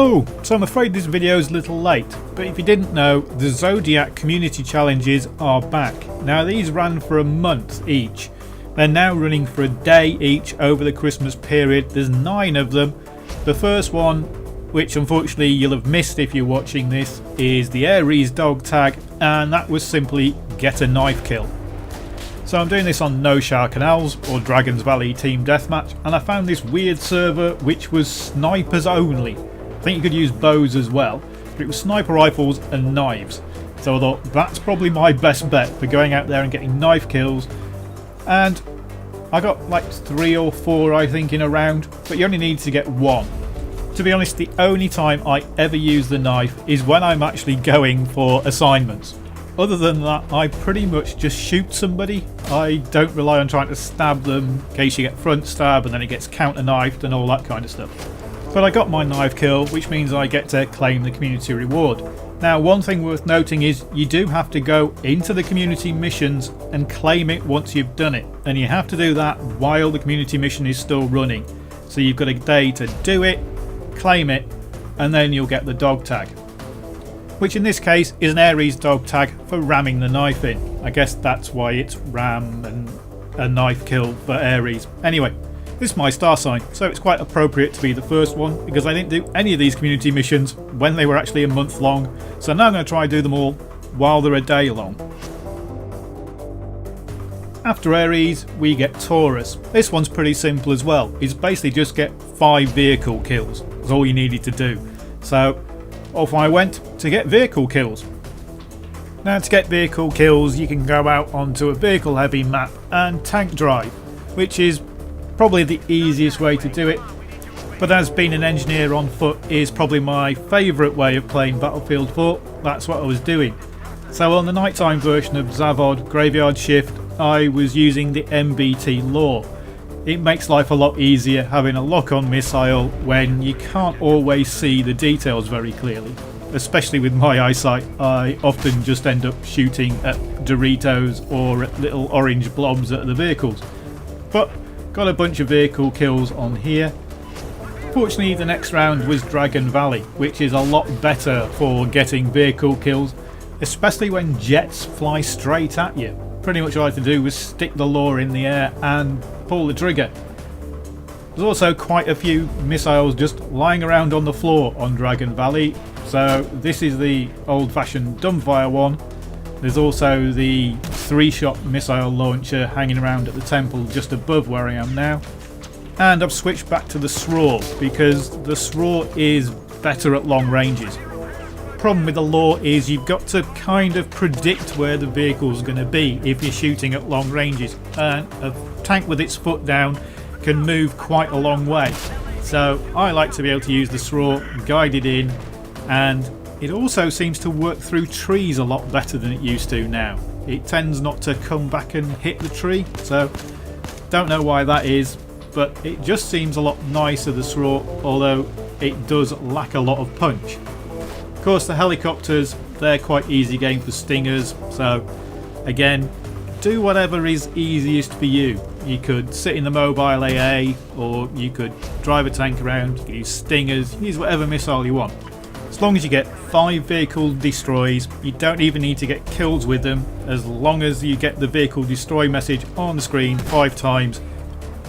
Hello, so I'm afraid this video is a little late, but if you didn't know, the Zodiac community challenges are back. Now these ran for a month each. They're now running for a day each over the Christmas period. There's 9 of them. The first one, which unfortunately you'll have missed if you're watching this, is the Aries dog tag, and that was simply get a knife kill. So I'm doing this on No Shower Canals or Dragons Valley Team Deathmatch, and I found this weird server which was snipers only. I think you could use bows as well, but it was sniper rifles and knives. So I thought that's probably my best bet for going out there and getting knife kills. And I got like 3 or 4 I think in a round, but you only need to get 1. To be honest, the only time I ever use the knife is when I'm actually going for assignments. Other than that, I pretty much just shoot somebody. I don't rely on trying to stab them in case you get front stab and then it gets counter knifed and all that kind of stuff. But I got my knife kill, which means I get to claim the community reward. Now one thing worth noting is you do have to go into the community missions and claim it once you've done it, and you have to do that while the community mission is still running. So you've got a day to do it, claim it, and then you'll get the dog tag, which in this case is an Aries dog tag for ramming the knife in. I guess that's why it's ram and a knife kill for Aries. Anyway, this is my star sign, so it's quite appropriate to be the first one because I didn't do any of these community missions when they were actually a month long, so now I'm going to try and do them all while they're a day long. After Aries we get Taurus. This one's pretty simple as well. It's basically just get 5 vehicle kills. That's all you needed to do. So off I went to get vehicle kills. Now to get vehicle kills you can go out onto a vehicle heavy map and tank drive, which is probably the easiest way to do it, but as being an engineer on foot is probably my favourite way of playing Battlefield 4, that's what I was doing. So on the nighttime version of Zavod Graveyard Shift I was using the MBT law. It makes life a lot easier having a lock-on missile when you can't always see the details very clearly. Especially with my eyesight, I often just end up shooting at Doritos or at little orange blobs at the vehicles. But got a bunch of vehicle kills on here. Fortunately the next round was Dragon Valley, which is a lot better for getting vehicle kills, especially when jets fly straight at you. Pretty much all I had to do was stick the law in the air and pull the trigger. There's also quite a few missiles just lying around on the floor on Dragon Valley, so this is the old-fashioned dumbfire one. There's also the 3-shot missile launcher hanging around at the temple just above where I am now. And I've switched back to the SRAW because the SRAW is better at long ranges. Problem with the law is you've got to kind of predict where the vehicle's going to be if you're shooting at long ranges, and a tank with its foot down can move quite a long way. So I like to be able to use the SRAW, guide it in, and it also seems to work through trees a lot better than it used to now. It tends not to come back and hit the tree, so don't know why that is, but it just seems a lot nicer, the SRAW, although it does lack a lot of punch. Of course the helicopters, they're quite easy game for stingers, so again, do whatever is easiest for you. You could sit in the mobile AA, or you could drive a tank around, you could use stingers, use whatever missile you want. As long as you get 5 vehicle destroys, you don't even need to get kills with them. As long as you get the vehicle destroy message on the screen 5 times,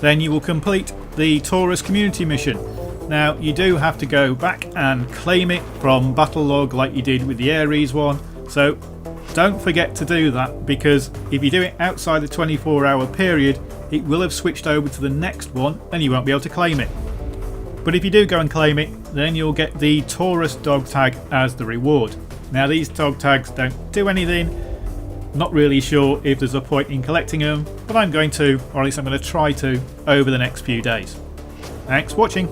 then you will complete the Taurus community mission. Now you do have to go back and claim it from battle log like you did with the Aries one, so don't forget to do that, because if you do it outside the 24-hour period it will have switched over to the next one and you won't be able to claim it. But if you do go and claim it, then you'll get the Taurus dog tag as the reward. Now these dog tags don't do anything, not really sure if there's a point in collecting them, but I'm going to, or at least I'm going to try to, over the next few days. Thanks for watching.